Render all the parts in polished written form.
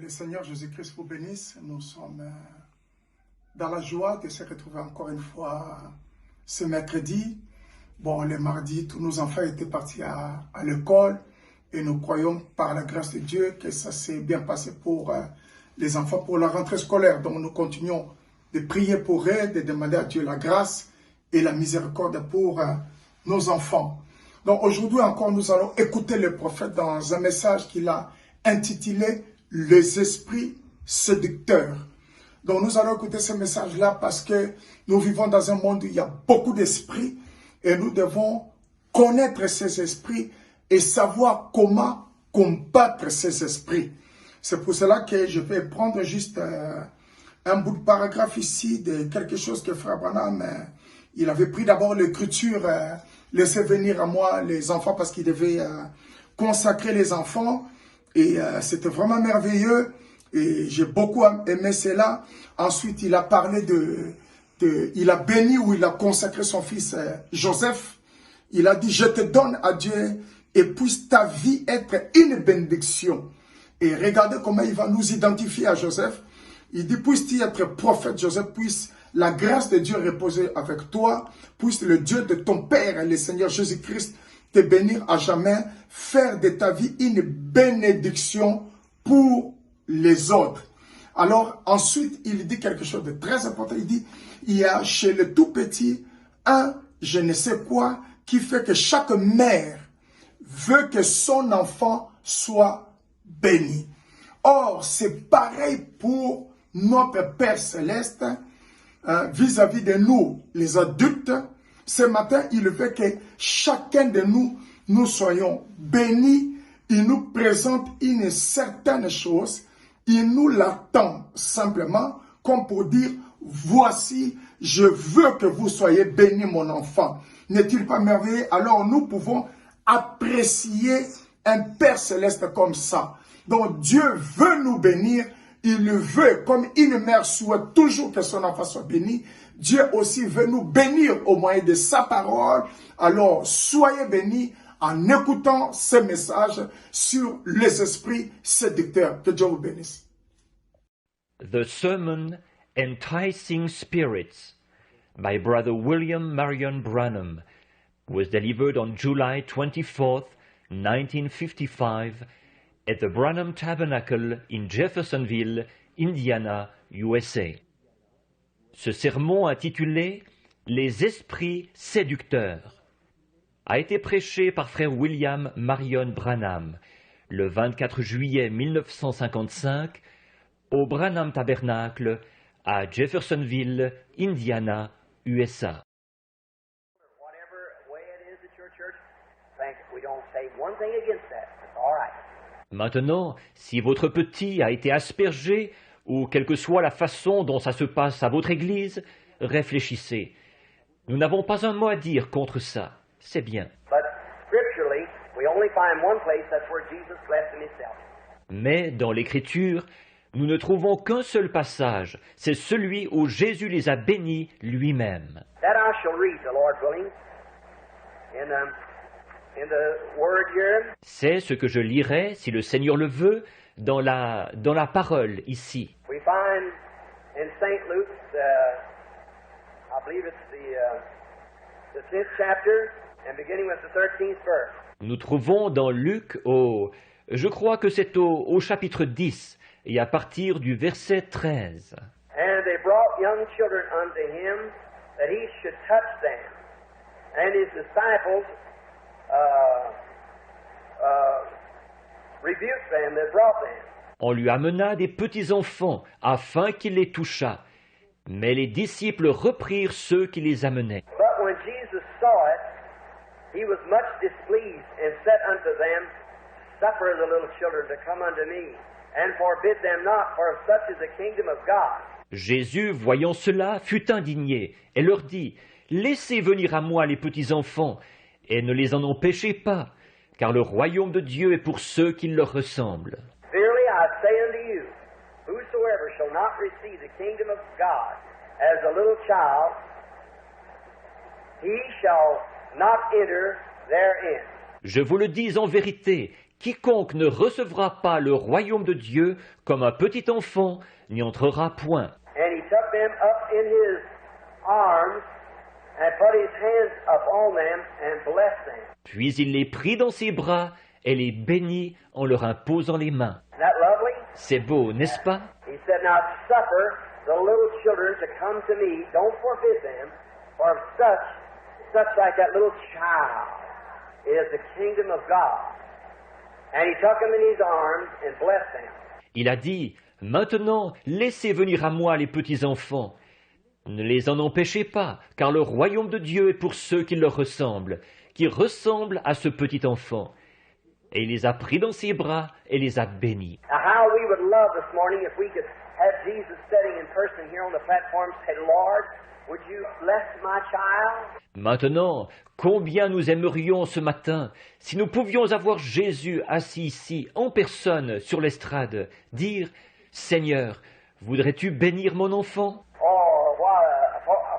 Le Seigneur Jésus-Christ vous bénisse. Nous sommes dans la joie de se retrouver encore une fois ce mercredi. Bon, le mardi, tous nos enfants étaient partis à l'école et nous croyons par la grâce de Dieu que ça s'est bien passé pour les enfants pour la rentrée scolaire. Donc nous continuons de prier pour eux, de demander à Dieu la grâce et la miséricorde pour nos enfants. Donc aujourd'hui encore, nous allons écouter le prophète dans un message qu'il a intitulé « Les esprits séducteurs ». Donc nous allons écouter ce message-là parce que nous vivons dans un monde où il y a beaucoup d'esprits et nous devons connaître ces esprits et savoir comment combattre ces esprits. C'est pour cela que je vais prendre juste un bout de paragraphe ici de quelque chose que Frère Branham, il avait pris d'abord l'écriture, laisser venir à moi les enfants parce qu'il devait consacrer les enfants. Et c'était vraiment merveilleux et j'ai beaucoup aimé cela. Ensuite, il a parlé il a béni ou il a consacré son fils Joseph. Il a dit, je te donne à Dieu et puisse ta vie être une bénédiction. Et regardez comment il va nous identifier à Joseph. Il dit, puisse-t-il être prophète Joseph, puisse la grâce de Dieu reposer avec toi, puisse le Dieu de ton Père, le Seigneur Jésus-Christ, te bénir à jamais, faire de ta vie une bénédiction pour les autres. Alors ensuite, il dit quelque chose de très important. Il dit, il y a chez le tout petit un je ne sais quoi qui fait que chaque mère veut que son enfant soit béni. Or, c'est pareil pour notre Père Céleste vis-à-vis de nous, les adultes. Ce matin, il veut que chacun de nous, nous soyons bénis. Il nous présente une certaine chose. Il nous l'attend simplement comme pour dire, voici, je veux que vous soyez bénis, mon enfant. N'est-il pas merveilleux? Alors nous pouvons apprécier un Père Céleste comme ça. Donc Dieu veut nous bénir. Il veut, comme une mère souhaite toujours que son enfant soit béni, Dieu aussi veut nous bénir au moyen de sa parole. Alors, soyez bénis en écoutant ce message sur les esprits séducteurs. Que Dieu vous bénisse. The Sermon Enticing Spirits by Brother William Marion Branham was delivered on July 24th, 1955 at the Branham Tabernacle in Jeffersonville, Indiana, USA. Ce sermon intitulé « Les esprits séducteurs » a été prêché par frère William Marion Branham le 24 juillet 1955 au Branham Tabernacle à Jeffersonville, Indiana, USA. Maintenant, si votre petit a été aspergé, ou quelle que soit la façon dont ça se passe à votre église, réfléchissez. Nous n'avons pas un mot à dire contre ça. C'est bien. Mais dans l'Écriture, nous ne trouvons qu'un seul passage. C'est celui où Jésus les a bénis lui-même. C'est ce que je lirai, si le Seigneur le veut, dans la parole ici. Nous trouvons dans Luc je crois que c'est au chapitre 10 et à partir du verset 13. And they brought young children unto him that he should touch them. And his disciples rebuked them that brought them. On lui amena des petits enfants afin qu'il les touchât. Mais les disciples reprirent ceux qui les amenaient. But when Jesus saw it, he was much displeased, and said unto them, Suffer the little children to come unto me, and forbid them not, for of such is the kingdom of God. Jésus, voyant cela, fut indigné, et leur dit, Laissez venir à moi les petits enfants, et ne les en empêchez pas, car le royaume de Dieu est pour ceux qui leur ressemblent. Verily I say unto you, whosoever shall not receive the kingdom of God as a little child, he shall not enter therein. Je vous le dis en vérité, Quiconque ne recevra pas le royaume de Dieu comme un petit enfant n'y entrera point. And he took them up in his arms and put his hands upon them and blessed them. Puis il les prit dans ses bras et les bénit en leur imposant les mains. Isn't that lovely? C'est beau, n'est-ce pas? He said, now suffer the little children to come to me. Don't forbid them, for such like that little child is the kingdom of God. And he took them in his arms and blessed them. Il a dit, maintenant, laissez venir à moi les petits enfants. Ne les en empêchez pas, car le royaume de Dieu est pour ceux qui leur ressemblent, qui ressemblent à ce petit enfant. Et il les a pris dans ses bras et les a bénis. Now, how we would love this morning if we could have Jesus sitting in person here on the platform say, Lord, would you bless my child? Maintenant, combien nous aimerions ce matin, si nous pouvions avoir Jésus assis ici, en personne, sur l'estrade, dire, Seigneur, voudrais-tu bénir mon enfant? Oh,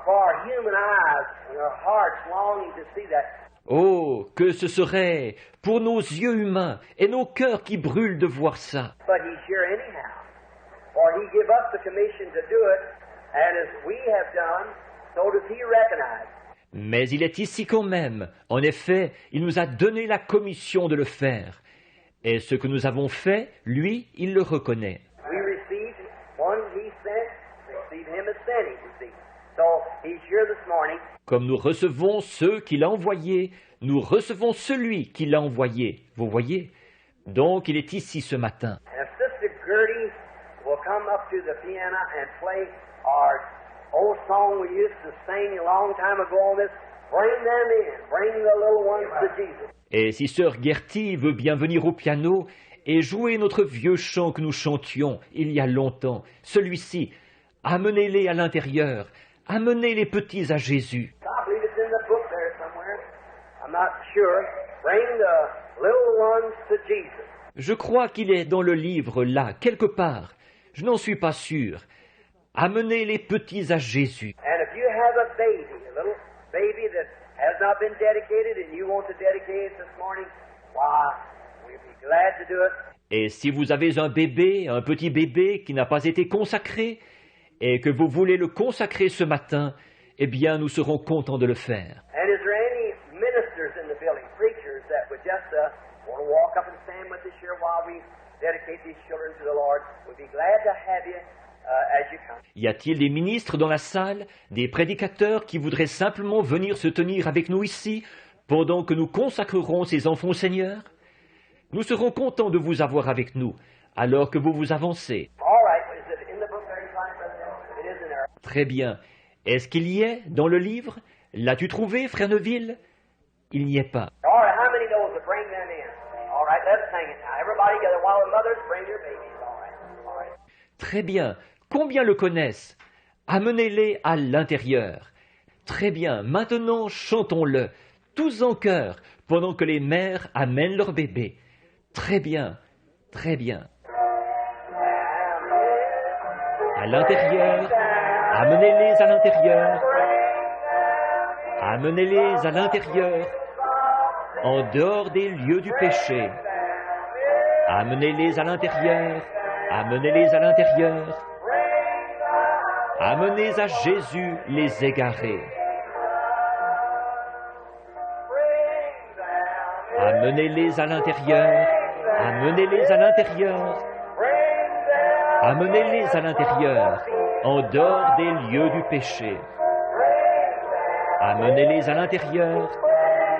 for our human eyes and our hearts longing to see that. Oh, que ce serait pour nos yeux humains et nos cœurs qui brûlent de voir ça. But he's here anyhow. For he give us the commission to do it, and as we have done, so does he recognize. Mais il est ici quand même. En effet, il nous a donné la commission de le faire. Et ce que nous avons fait, lui, il le reconnaît. We received one he sent, received him as sent, you see. So he's here this morning. Comme nous recevons ceux qu'il a envoyés, nous recevons celui qui l'a envoyé. Vous voyez? Donc il est ici ce matin. And if Sister Gertie will come up to the piano and play our old song we used to sing a long time ago on this, bring them in, bring the little ones to Jesus. Et si sœur Gertie veut bien venir au piano et jouer notre vieux chant que nous chantions il y a longtemps, celui-ci, amenez-les à l'intérieur, amenez les petits à Jésus. I believe it's in the book there somewhere. I'm not sure. Bring the little ones to Jesus. Je crois qu'il est dans le livre là, quelque part. Je n'en suis pas sûr. Amenez les petits à Jésus. And if you have a little baby that has not been dedicated and you want to dedicate it this morning, why, we'd be glad to do it. Et si vous avez un bébé, un petit bébé qui n'a pas été consacré, et que vous voulez le consacrer ce matin, eh bien nous serons contents de le faire. And is there any ministers in the building, preachers, that would just want to walk up and stand with us here while we dedicate these children to the Lord? We'd be glad to have you as you come. Y a-t-il des ministres dans la salle, des prédicateurs qui voudraient simplement venir se tenir avec nous ici pendant que nous consacrerons ces enfants au Seigneur? Nous serons contents de vous avoir avec nous alors que vous vous avancez. All right. Is it in the book there, you find, Brother? It is in there. Très bien. Est-ce qu'il y est dans le livre? L'as-tu trouvé, frère Neville? Il n'y est pas. All right. How many knows to bring them in? All right. Let's sing it now. Everybody together while the mothers bring their babies. All right. All right. Très bien. Combien le connaissent? Amenez-les à l'intérieur. Très bien. Maintenant, chantons-le, tous en chœur, pendant que les mères amènent leur bébé. Très bien. Très bien. À l'intérieur. Amenez-les à l'intérieur. Amenez-les à l'intérieur. En dehors des lieux du péché. Amenez-les à l'intérieur. Amenez-les à l'intérieur. Amenez à Jésus les égarés. Amenez-les à l'intérieur. Amenez-les à l'intérieur. Amenez-les à l'intérieur, en dehors des lieux du péché. Amenez-les à l'intérieur.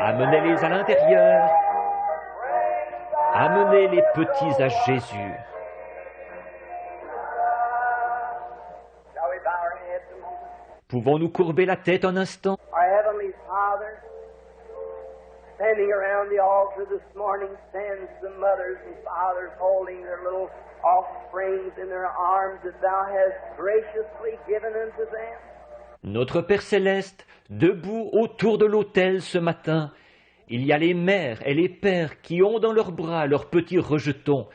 Amenez-les à l'intérieur. Amenez les petits à Jésus. Shall we bow our heads a moment? Pouvons-nous courber la tête un instant? Our Heavenly Father, standing around the altar this morning, stands the mothers and fathers holding their little offsprings in their arms that Thou hast graciously given unto them. Notre Père Céleste, debout autour de l'autel ce matin, il y a les mères et les pères qui ont dans leurs bras leurs petits rejetons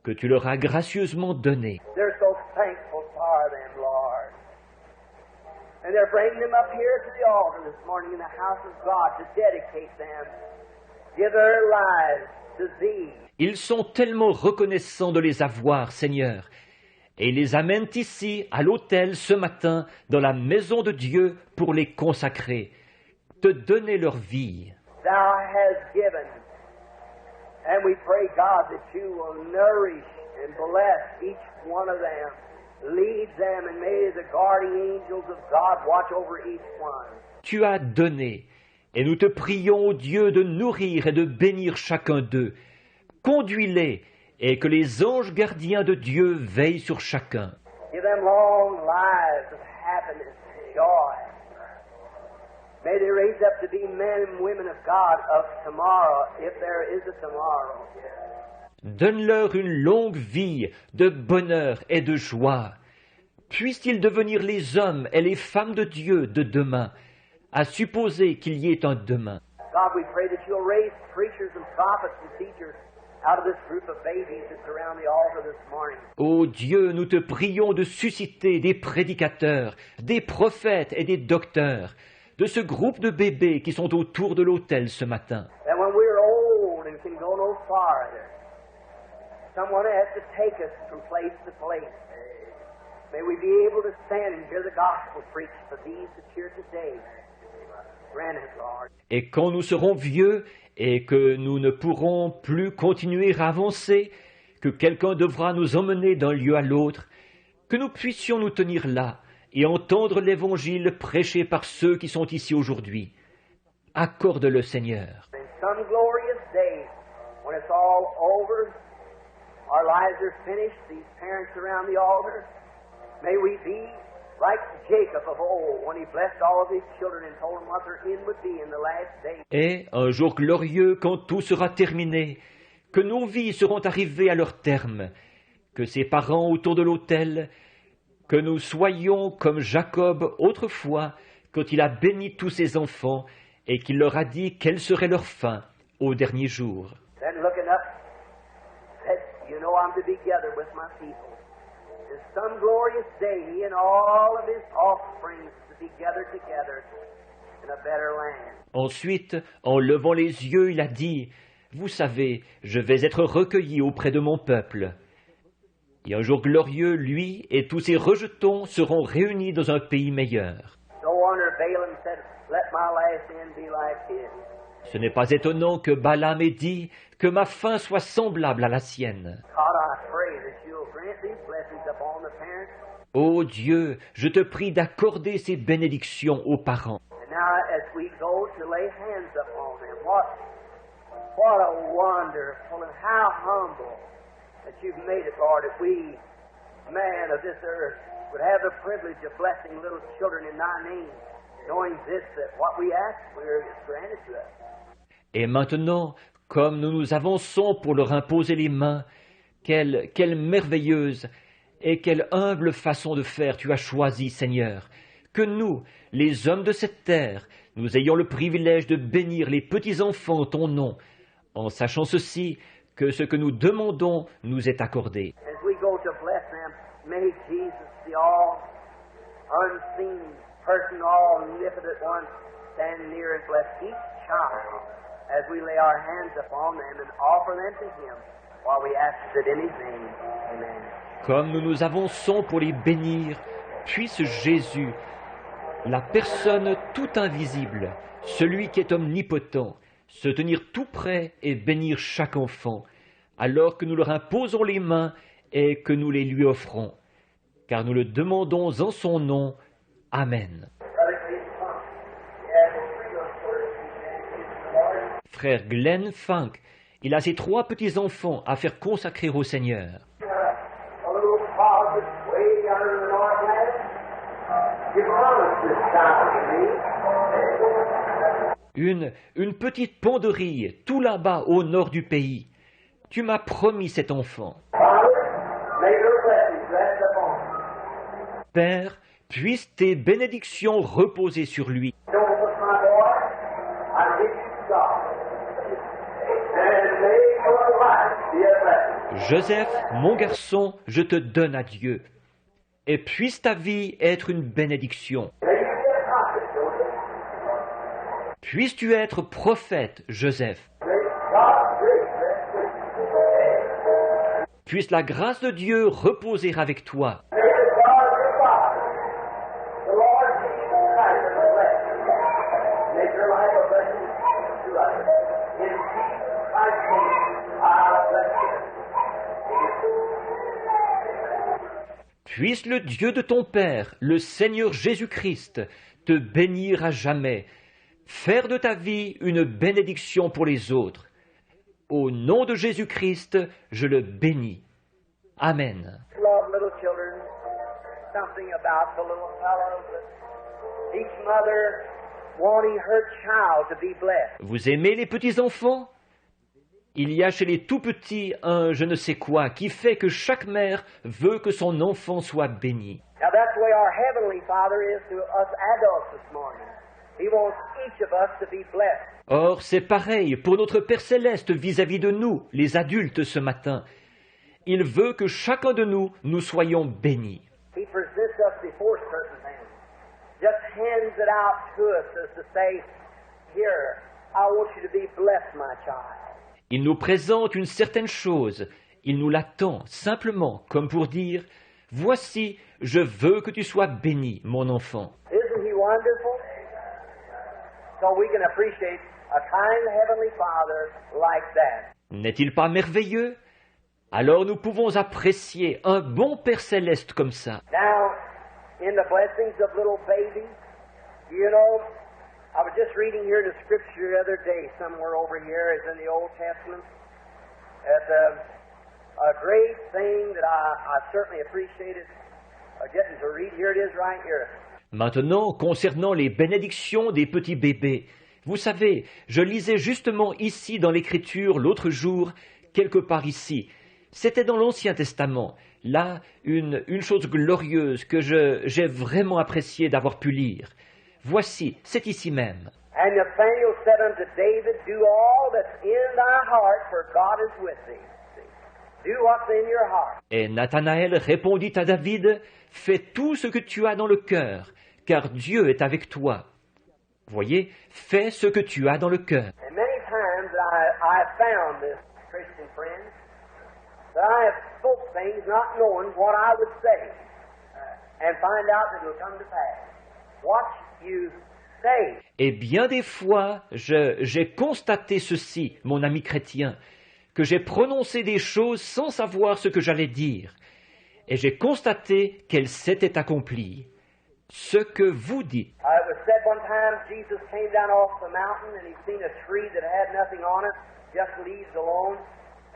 que tu leur as gracieusement donnés. They're so thankful for them, Lord. And they're bringing them up here to the altar this morning in the house of God to dedicate them, give their lives to Thee. Ils sont tellement reconnaissants de les avoir, Seigneur, et ils les amènent ici, à l'autel, ce matin, dans la maison de Dieu, pour les consacrer, te donner leur vie. Thou hast given. And we pray, God, that You will nourish and bless each one of them. Lead them, and may the guardian angels of God watch over each one. Tu as donné, et nous te prions, ô Dieu, de nourrir et de bénir chacun d'eux. Conduis-les, et que les anges gardiens de Dieu veillent sur chacun. Give them long lives of happiness and joy. May they raise up to be men and women of God of tomorrow, if there is a tomorrow. Donne-leur une longue vie de bonheur et de joie. Puissent-ils devenir les hommes et les femmes de Dieu de demain, à supposer qu'il y ait un demain. God, we pray that You'll raise preachers and prophets and teachers out of this group of babies that surround the altar this morning. Ô Dieu, nous te prions de susciter des prédicateurs, des prophètes et des docteurs, de ce groupe de bébés qui sont autour de l'autel ce matin. That when we're old and can go no farther, someone has to take us from place to place. May we be able to stand and hear the gospel preached for these that's here today. Grant it, Lord. Et quand nous serons vieux et que nous ne pourrons plus continuer à avancer, que quelqu'un devra nous emmener d'un lieu à l'autre, que nous puissions nous tenir là et entendre l'Évangile prêché par ceux qui sont ici aujourd'hui. Accorde-le, Seigneur. In some glorious day, when it's all over, our lives are finished, these parents around the altar, may we be like Jacob of old, when he blessed all of his children and told them what their end would be in the last days. Et un jour glorieux, quand tout sera terminé, que nos vies seront arrivées à leur terme, que ses parents autour de l'autel, que nous soyons comme Jacob autrefois, quand il a béni tous ses enfants et qu'il leur a dit quelle serait leur fin au dernier jour. Then looking up, said, You know I'm to be gathered with my people. In some glorious day, he and all of his offspring to be gathered together in a better land. Ensuite, en levant les yeux, il a dit, « Vous savez, je vais être recueilli auprès de mon peuple. » Et un jour glorieux, lui et tous ses rejetons seront réunis dans un pays meilleur. No wonder Balaam said, Let my last end be like his. Ce n'est pas étonnant que Balaam ait dit que ma fin soit semblable à la sienne. God, I pray that you'll grant these blessings upon the parents. Ô Dieu, je te prie d'accorder ces bénédictions aux parents. And now as we go to lay hands upon them, what a wonderful and how humble that you've made it, Lord, that we, man of this earth, would have the privilege of blessing little children in thy name, knowing this, that what we ask for is granted to us. Et maintenant, comme nous nous avançons pour leur imposer les mains, quelle merveilleuse et quelle humble façon de faire tu as choisi, Seigneur, que nous, les hommes de cette terre, nous ayons le privilège de bénir les petits-enfants en ton nom, en sachant ceci, que ce que nous demandons nous est accordé. As we go to bless them, may Jesus, the all unseen person, all omnipotent one, stand near and bless each child as we lay our hands upon them and offer them to Him while we ask it in His name. Amen. Comme nous nous avançons pour les bénir, puisse Jésus, la personne tout invisible, celui qui est omnipotent, se tenir tout près et bénir chaque enfant, alors que nous leur imposons les mains et que nous les lui offrons. Car nous le demandons en son nom. Amen. Frère Glenn Funk, il a ses 3 petits-enfants à faire consacrer au Seigneur. A little closet way down in the Northland. You promised this child to me. Une petite penderie tout là-bas au nord du pays. Tu m'as promis cet enfant. Father, may your blessings rest upon him. Père, puissent tes bénédictions reposer sur lui. Joseph, my boy, I give you God. And may your life be a blessing. Joseph, mon garçon, je te donne à Dieu. Et puisse ta vie être une bénédiction. May you be a prophet, Joseph. Puisses-tu être prophète, Joseph. May God's grace rest Puisse la grâce de Dieu reposer avec toi. May the God of your Father, the Lord Jesus Christ, and the blessed, make your life a blessing to others. In Jesus Christ's name, I bless you. Puisse le Dieu de ton Père, le Seigneur Jésus-Christ, te bénir à jamais, faire de ta vie une bénédiction pour les autres. Au nom de Jésus-Christ, je le bénis. Amen. Love little children. Something about the little fellows. Each mother wanting her child to be blessed. Vous aimez les petits-enfants ? Il y a chez les tout-petits un je ne sais quoi qui fait que chaque mère veut que son enfant soit béni. Now that's the way our Heavenly Father is to us adults this morning. He wants each of us to be blessed. Or, c'est pareil pour notre Père Céleste vis-à-vis de nous, les adultes, ce matin. Il veut que chacun de nous, nous soyons bénis. He presents us before certain things. Just hands it out to us as to say, here, I want you to be blessed, my child. Il nous présente une certaine chose. Il nous l'attend simplement, comme pour dire, « Voici, je veux que tu sois béni, mon enfant. » Isn't he wonderful? So we can appreciate a kind Heavenly Father like that. N'est-il pas merveilleux? Alors nous pouvons apprécier un bon Père Céleste comme ça. Now, in the blessings of little babies, you know, I was just reading here the scripture the other day, somewhere over here, is in the Old Testament. It's a great thing that I certainly appreciated getting to read. Here it is right here. Maintenant, concernant les bénédictions des petits bébés, vous savez, je lisais justement ici dans l'Écriture l'autre jour, quelque part ici. C'était dans l'Ancien Testament. Là, une chose glorieuse que j'ai vraiment apprécié d'avoir pu lire. Voici, c'est ici même. And Nathanael said unto David, do all that's in thy heart, for God is with thee. Do what's in your heart. Et Nathanaël répondit à David, fais tout ce que tu as dans le cœur, car Dieu est avec toi. Voyez, fais ce que tu as dans le cœur. And many times I have found this, Christian friends, that I have spoke things not knowing what I would say, and find out that it will come to pass. Watch you say. Et bien des fois, j'ai constaté ceci, mon ami chrétien, que j'ai prononcé des choses sans savoir ce que j'allais dire. Et j'ai constaté qu'elles s'étaient accomplies. Ce que vous dites. It was said one time Jesus came down off the mountain and he seen a tree that had nothing on it, just leaves alone,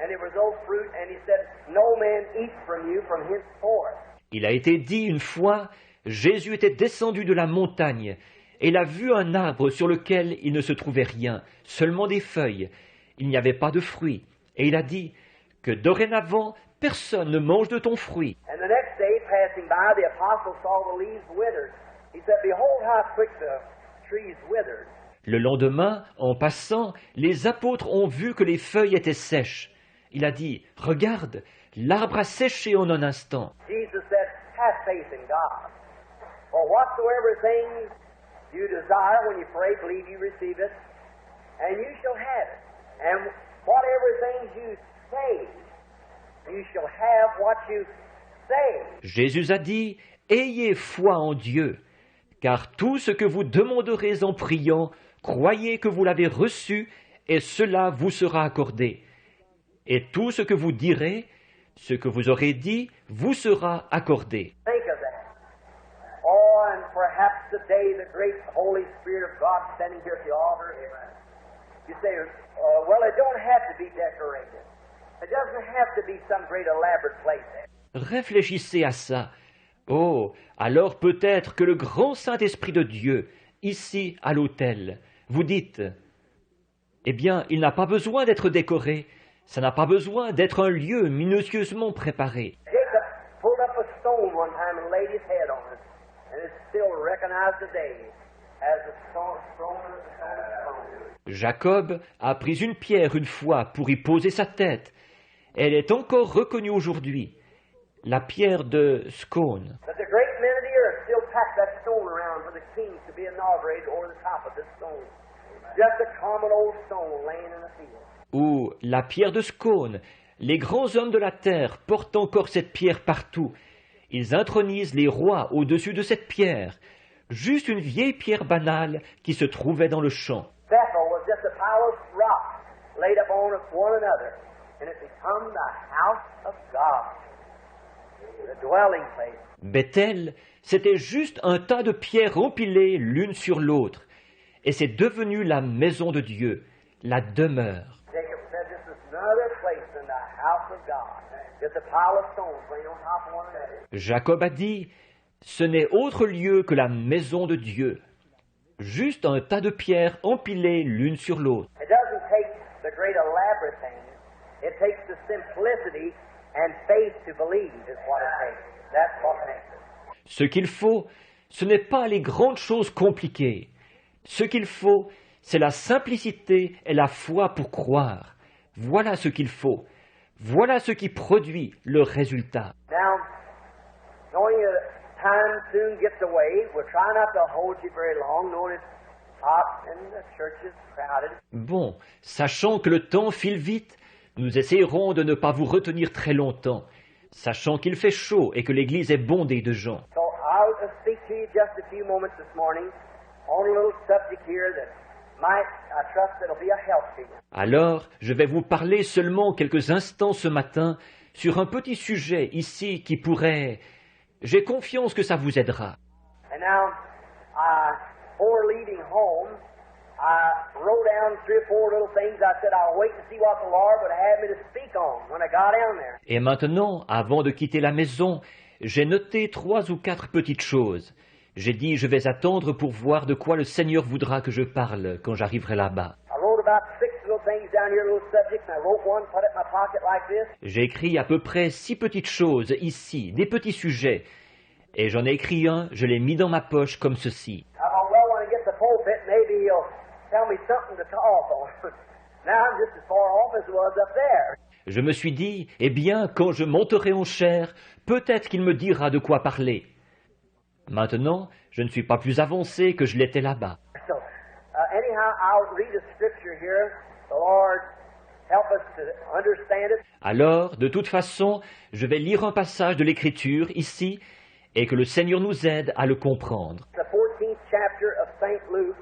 and there was no fruit, and he said, no man eat from you from henceforth. Il a été dit une fois, Jésus était descendu de la montagne, et il a vu un arbre sur lequel il ne se trouvait rien, seulement des feuilles. Il n'y avait pas de fruits. Et il a dit que dorénavant, personne ne mange de ton fruit. And the next day, passing by, the apostle saw the leaves withered. He said, behold how quick the trees withered. Le lendemain, en passant, les apôtres ont vu que les feuilles étaient sèches. Il a dit, regarde, l'arbre a séché en un instant. Jesus said, have faith in God. For whatsoever things you desire when you pray, believe you receive it, and you shall have it. And whatever things you say, you shall have what you say. Jésus a dit, ayez foi en Dieu, car tout ce que vous demanderez en priant, croyez que vous l'avez reçu, et cela vous sera accordé. Et tout ce que vous direz, ce que vous aurez dit, vous sera accordé. Think of that. Oh, and perhaps today the great Holy Spirit of God standing here at the altar. You say, well, it don't have to be decorated. It doesn't have to be some great elaborate place. Réfléchissez à ça. Oh, alors peut-être que le grand Saint-Esprit de Dieu, ici à l'autel, vous dites, eh bien, il n'a pas besoin d'être décoré, ça n'a pas besoin d'être un lieu minutieusement préparé. Jacob pulled up a stone one time and laid his head on it, and it's still recognized today as a stone of stone. Jacob a pris une pierre une fois pour y poser sa tête. Elle est encore reconnue aujourd'hui, la pierre de Scone. But the great men of the earth still pack that stone around for the king to be inaugurated over the top of this stone. Just a common old stone laying in the field. Ou la pierre de Scone. Les grands hommes de la terre portent encore cette pierre partout. Ils intronisent les rois au-dessus de cette pierre, juste une vieille pierre banale qui se trouvait dans le champ. Bethel was just a pile of rocks laid upon one another, and it became the house of God, the dwelling place. Bethel, c'était juste un tas de pierres empilées l'une sur l'autre, et c'est devenu la maison de Dieu, la demeure. Jacob said, "This is another place than the house of God. Just a pile of stones laying on top of one another." Jacob a dit, ce n'est autre lieu que la maison de Dieu, juste un tas de pierres empilées l'une sur l'autre. It doesn't take the great elaborate things. It takes the simplicity and faith to believe is what it takes. That's what makes it. Ce qu'il faut, ce n'est pas les grandes choses compliquées. Ce qu'il faut, c'est la simplicité et la foi pour croire. Voilà ce qu'il faut. Voilà ce qui produit le résultat. Now, knowing that time soon gets away, we'll try not to hold you very long, knowing it's hot and the church is crowded. Bon, sachant que le temps file vite, nous essayerons de ne pas vous retenir très longtemps, sachant qu'il fait chaud et que l'église est bondée de gens. So I'll speak to you just a few moments this morning on a little subject here that might, I trust it'll be a help to you. Alors, je vais vous parler seulement quelques instants ce matin sur un petit sujet ici qui pourrait... J'ai confiance que ça vous aidera. And now, before leaving home, I wrote down 3 or 4 little things. I said I'll wait and see what the Lord would have me to speak on when I got down there. Et maintenant, avant de quitter la maison, j'ai noté 3 ou 4 petites choses. J'ai dit, je vais attendre pour voir de quoi le Seigneur voudra que je parle quand j'arriverai là-bas. I wrote about 6 little things down here, little subjects, and I wrote one, put it in my pocket like this. J'ai écrit à peu près 6 petites choses ici, des petits sujets. Et j'en ai écrit un, je l'ai mis dans ma poche comme ceci. I thought, well, when I get to the pulpit, maybe he'll tell me something to talk on. Now I'm just as far off as it was up there. Je me suis dit, eh bien, quand je monterai en chair, peut-être qu'il me dira de quoi parler. Maintenant, je ne suis pas plus avancé que je l'étais là-bas. So, anyhow, I'll read a scripture here. The Lord help us to understand it. Alors, de toute façon, je vais lire un passage de l'Écriture ici, et que le Seigneur nous aide à le comprendre. The 14th chapter of St. Luke.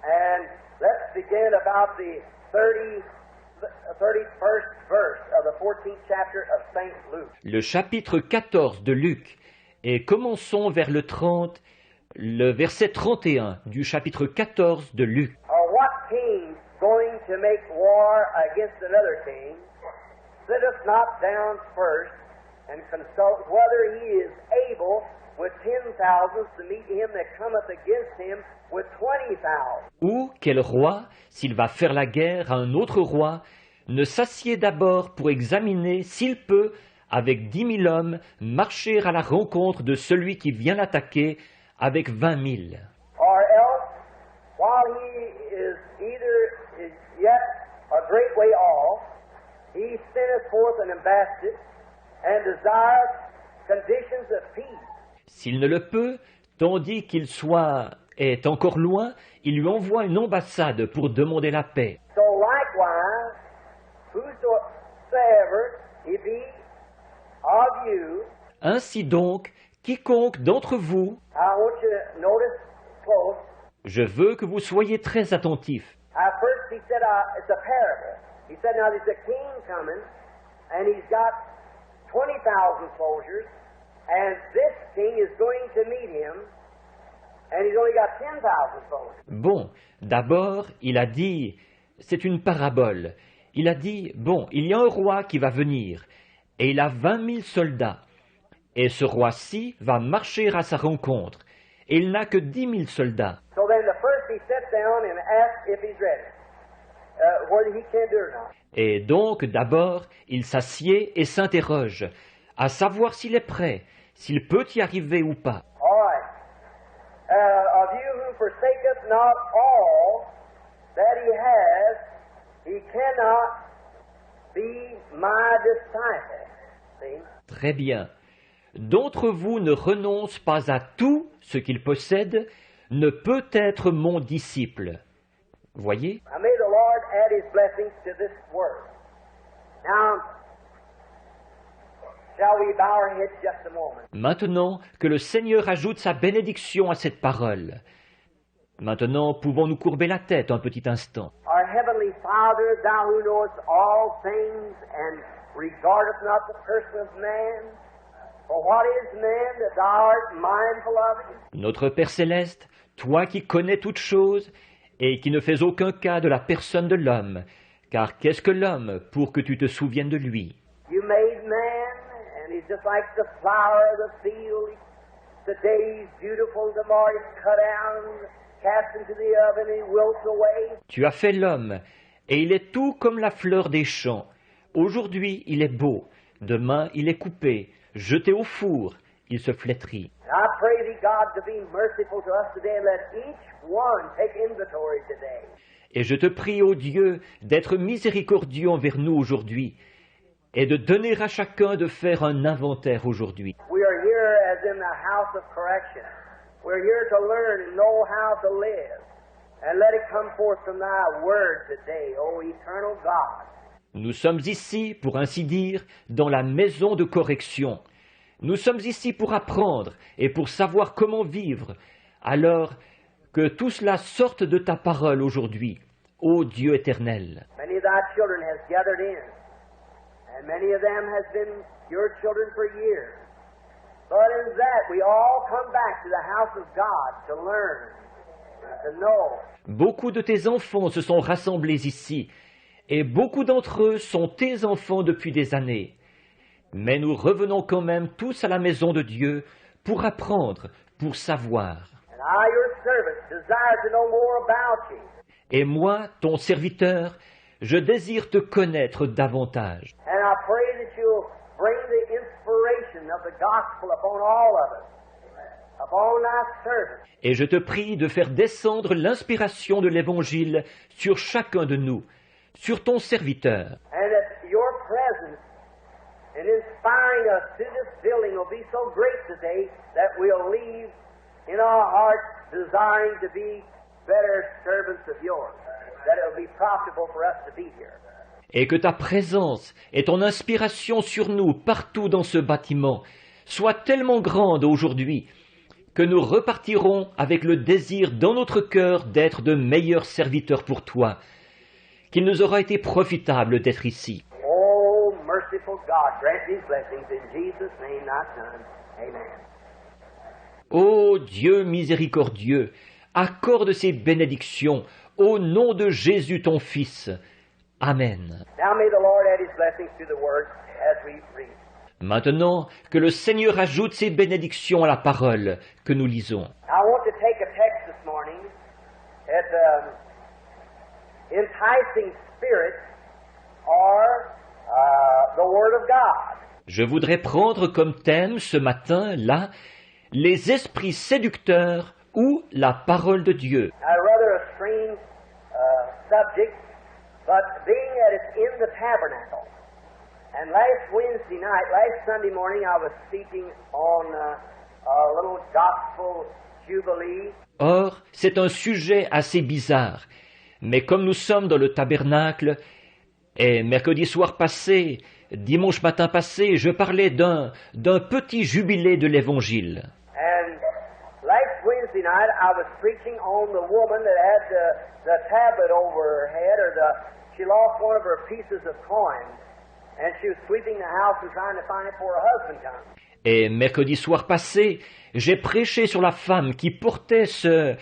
And let's begin about the 31st verse of the 14th chapter of St. Luke. Le chapitre 14 de Luc, et commençons vers le verset 31 du chapitre 14 de Luc. Or what king going to make war against another king sitteth not down first and consult whether he is able with 10,000 to meet him that cometh against him with 20,000. Ou quel roi, s'il va faire la guerre à un autre roi, ne s'assied d'abord pour examiner s'il peut, avec 10 000 hommes, marcher à la rencontre de celui qui vient l'attaquer avec 20 000. Or else, while he is yet a great way off, he sendeth forth an ambassador and desireth conditions of peace. S'il ne le peut, tandis qu'il est encore loin, il lui envoie une ambassade pour demander la paix. So likewise, whosoever he be of you, Ainsi donc, quiconque d'entre vous, I want you to notice close. je veux que vous soyez très attentifs. At first he said it's a parable. He said, now there's a king coming, and he's got 20,000 soldiers, and this king is going to meet him, and he's only got 10,000 soldiers. Bon, d'abord, il a dit, c'est une parabole. Il a dit, bon, il y a un roi qui va venir, et il a 20 000 soldats. Et ce roi-ci va marcher à sa rencontre, et il n'a que 10 000 soldats. So then the first he sat down and asked if he's ready, whether he can do it or not. Et donc, d'abord, il s'assied et s'interroge, à savoir s'il est prêt, s'il peut y arriver ou pas. All right. Of you who forsaketh not all that he has, he cannot be my disciple. See? Très bien. D'entre vous ne renonce pas à tout ce qu'il possède, ne peut être mon disciple. Voyez? Now may the Lord add his blessings to this word. Now, shall we bow our heads just a moment? Maintenant que le Seigneur ajoute sa bénédiction à cette parole, maintenant pouvons-nous courber la tête un petit instant. Our Heavenly Father, Thou who knowest all things and regardeth not the person of man, for what is man that Thou art mindful of him? Notre Père céleste, toi qui connais toutes choses et qui ne fais aucun cas de la personne de l'homme, car qu'est-ce que l'homme pour que tu te souviennes de lui? You made man, and he's just like the flower of the field. Today he's beautiful, tomorrow he's cut down, cast into the oven, and he wilts away. Tu as fait l'homme, et il est tout comme la fleur des champs. Aujourd'hui il est beau, demain il est coupé, jeté au four, il se flétrit. And I pray thee, God, to be merciful to us today, and let each one take inventory today. Et je te prie, ô Dieu, d'être miséricordieux envers nous aujourd'hui, et de donner à chacun de faire un inventaire aujourd'hui. We are here as in the house of correction. We're here to learn and know how to live. And let it come forth from thy word today, O eternal God. Nous sommes ici, pour ainsi dire, dans la maison de correction. Nous sommes ici pour apprendre et pour savoir comment vivre. Alors que tout cela sorte de ta parole aujourd'hui, ô Dieu éternel. Many of thy children has gathered in, and many of them has been your children for years. But in that, we all come back to the house of God to learn and to know. Beaucoup de tes enfants se sont rassemblés ici, et beaucoup d'entre eux sont tes enfants depuis des années. Mais nous revenons quand même tous à la maison de Dieu pour apprendre, pour savoir. And I, your servant, desire to know more about you. Et moi, ton serviteur, je désire te connaître davantage. And I pray that you'll bring the inspiration of the gospel upon all of us, upon thy servant. Et je te prie de faire descendre l'inspiration de l'Évangile sur chacun de nous, sur ton serviteur. And that your presence in inspiring us to this building will be so great today that we'll leave in our hearts desiring to be better servants of yours, that it will be profitable for us to be here. Et que ta présence et ton inspiration sur nous partout dans ce bâtiment soient tellement grandes aujourd'hui que nous repartirons avec le désir dans notre cœur d'être de meilleurs serviteurs pour toi, qu'il nous aura été profitable d'être ici. Oh, merciful God, grant these blessings in Jesus' name, thy Son. Amen. Ô Dieu miséricordieux, accorde ces bénédictions au nom de Jésus ton Fils. Amen. Now may the Lord add his blessings to the word as we read. Maintenant que le Seigneur ajoute ses bénédictions à la parole que nous lisons. I want to take a text this morning at enticing spirits or the Word of God. Je voudrais prendre comme thème ce matin, là, les esprits séducteurs ou la parole de Dieu. Rather a strange subject, but being that it's in the tabernacle. And last Wednesday night, last Sunday morning, I was speaking on a little gospel jubilee. Or, c'est un sujet assez bizarre. Mais comme nous sommes dans le tabernacle, et mercredi soir passé, dimanche matin passé, je parlais d'un petit jubilé de l'Évangile. And last Wednesday night, I was preaching on the woman that had the tablet over her head, she lost one of her pieces of coin, and she was sweeping the house and trying to find it before her husband comes. Et mercredi soir passé, j'ai prêché sur la femme qui portait ce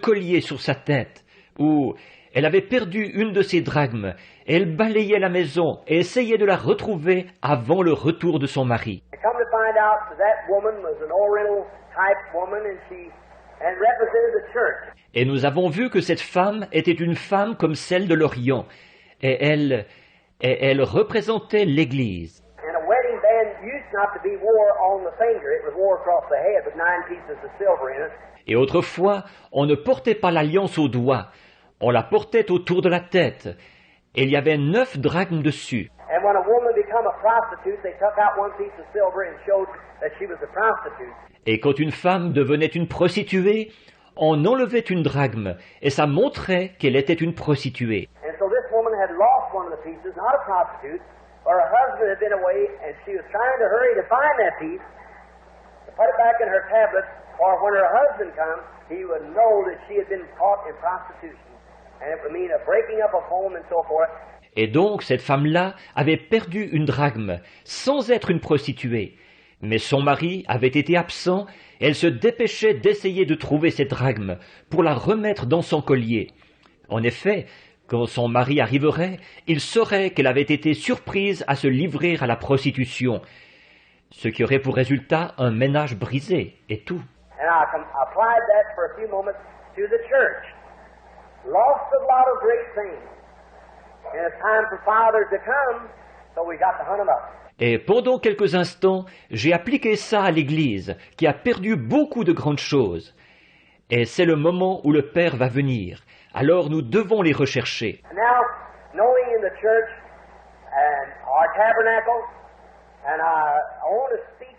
collier sur sa tête, où elle avait perdu une de ses drachmes, et elle balayait la maison et essayait de la retrouver avant le retour de son mari. I come to find out that woman was an Oriental type woman, and represented the church. Et nous avons vu que cette femme était une femme comme celle de l'Orient, et elle représentait l'Église. And a wedding band used not to be wore on the finger, it was wore across the head with 9 pieces of silver in it. Et autrefois, on ne portait pas l'alliance au doigt, on la portait autour de la tête, et il y avait 9 drachmes dessus. And when a woman became a prostitute, they took out 1 piece of silver and showed that she was a prostitute. Et quand une femme devenait une prostituée, on enlevait une drachme, et ça montrait qu'elle était une prostituée. And so this woman had lost one of the pieces, not a prostitute, For her husband had been away, and she was trying to hurry to find that piece, to put it back in her tablet, for when her husband comes, he would know that she had been caught in prostitution, and it would mean a breaking up of home and so forth. Et donc cette femme-là avait perdu une drachme, sans être une prostituée. Mais son mari avait été absent, et elle se dépêchait d'essayer de trouver cette drachme pour la remettre dans son collier. En effet, quand son mari arriverait, il saurait qu'elle avait été surprise à se livrer à la prostitution, ce qui aurait pour résultat un ménage brisé, et tout. And I applied that for a few moments to the church. Lost a lot of great things. And it's time for fathers to come, so we got to hunt them up. Et pendant quelques instants, j'ai appliqué ça à l'Église, qui a perdu beaucoup de grandes choses. Et c'est le moment où le Père va venir. Alors nous devons les rechercher. And now, knowing in the church and our tabernacle, and I want to speak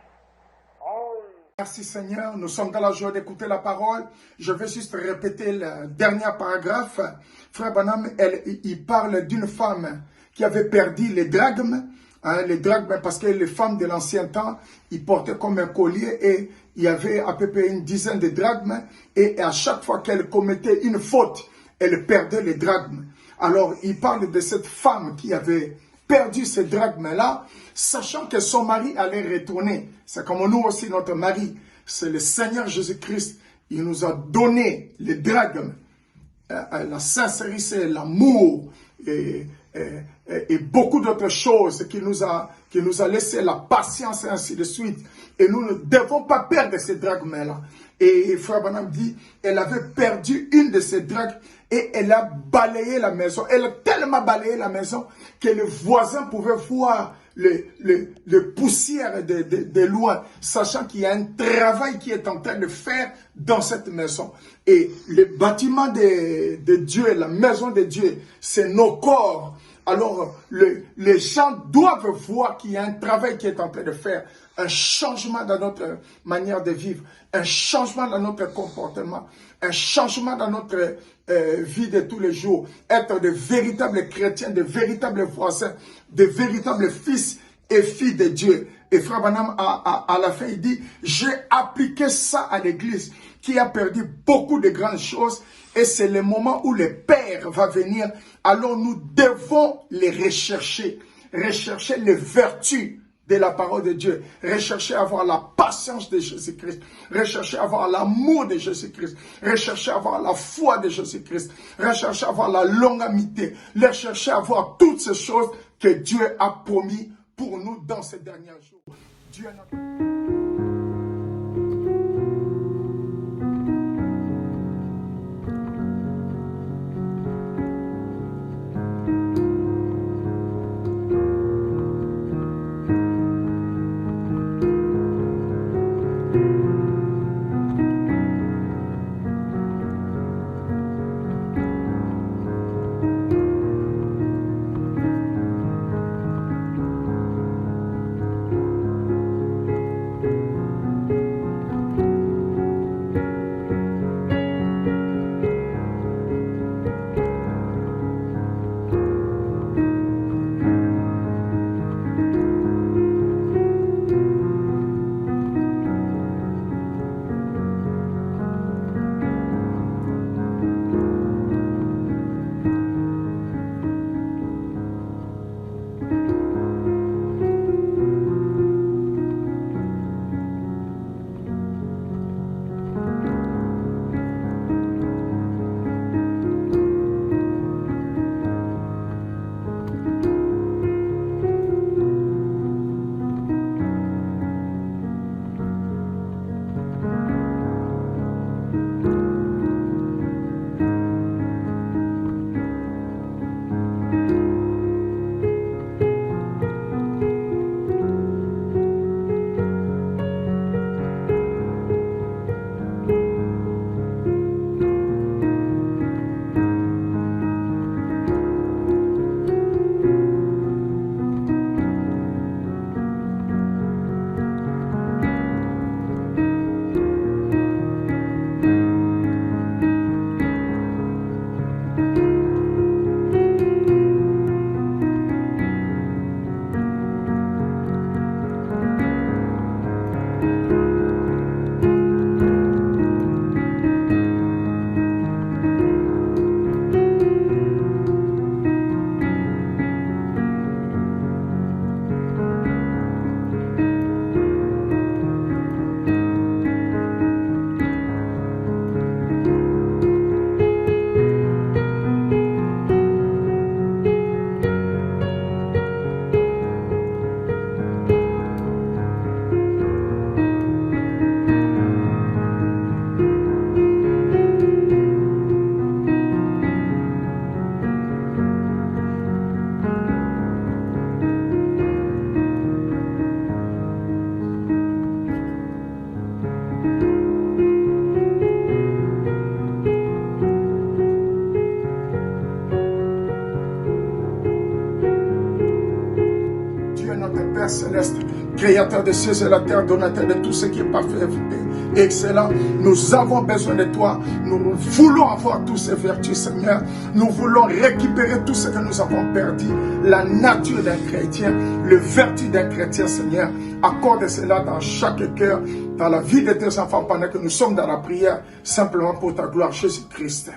on... Merci Seigneur, nous sommes dans la joie d'écouter la parole. Je vais juste répéter le dernier paragraphe. Frère Branham, il parle d'une femme qui avait perdu les drachmes. Les drachmes, parce que les femmes de l'ancien temps, ils portaient comme un collier et il y avait à peu près une dizaine de drachmes. Et à chaque fois qu'elle commettait une faute, elle perdait les drachmes. Alors, il parle de cette femme qui avait perdu ces drachmes-là, sachant que son mari allait retourner. C'est comme nous aussi, notre mari. C'est le Seigneur Jésus-Christ. Il nous a donné les drachmes. La sincérité, l'amour et beaucoup d'autres choses qui nous a laissé la patience et ainsi de suite. Et nous ne devons pas perdre ces drachmes-là. Et Frère Branham dit, elle avait perdu une de ces drachmes et elle a balayé la maison. Elle a tellement balayé la maison que les voisins pouvaient voir le poussière de loin, sachant qu'il y a un travail qui est en train de faire dans cette maison. Et le bâtiment de Dieu, la maison de Dieu, c'est nos corps. Alors, les gens doivent voir qu'il y a un travail qui est en train de faire, un changement dans notre manière de vivre, un changement dans notre comportement, un changement dans notre vie de tous les jours, être de véritables chrétiens, de véritables voisins, de véritables fils et filles de Dieu. Et Frère Branham, à la fin, il dit, j'ai appliqué ça à l'Église qui a perdu beaucoup de grandes choses et c'est le moment où le Père va venir. Alors nous devons les rechercher, rechercher les vertus de la parole de Dieu, rechercher à avoir la patience de Jésus-Christ, rechercher à avoir l'amour de Jésus-Christ, rechercher à avoir la foi de Jésus-Christ, rechercher à avoir la longanimité, rechercher à avoir toutes ces choses que Dieu a promis pour nous dans ces derniers jours. Dieu est notre... Père céleste, Créateur des cieux et la terre, donateur de tout ce qui est parfait et excellent. Nous avons besoin de toi. Nous voulons avoir toutes ces vertus, Seigneur. Nous voulons récupérer tout ce que nous avons perdu. La nature d'un chrétien, le vertu d'un chrétien, Seigneur. Accorde cela dans chaque cœur, dans la vie de tes enfants pendant que nous sommes dans la prière, simplement pour ta gloire, Jésus-Christ.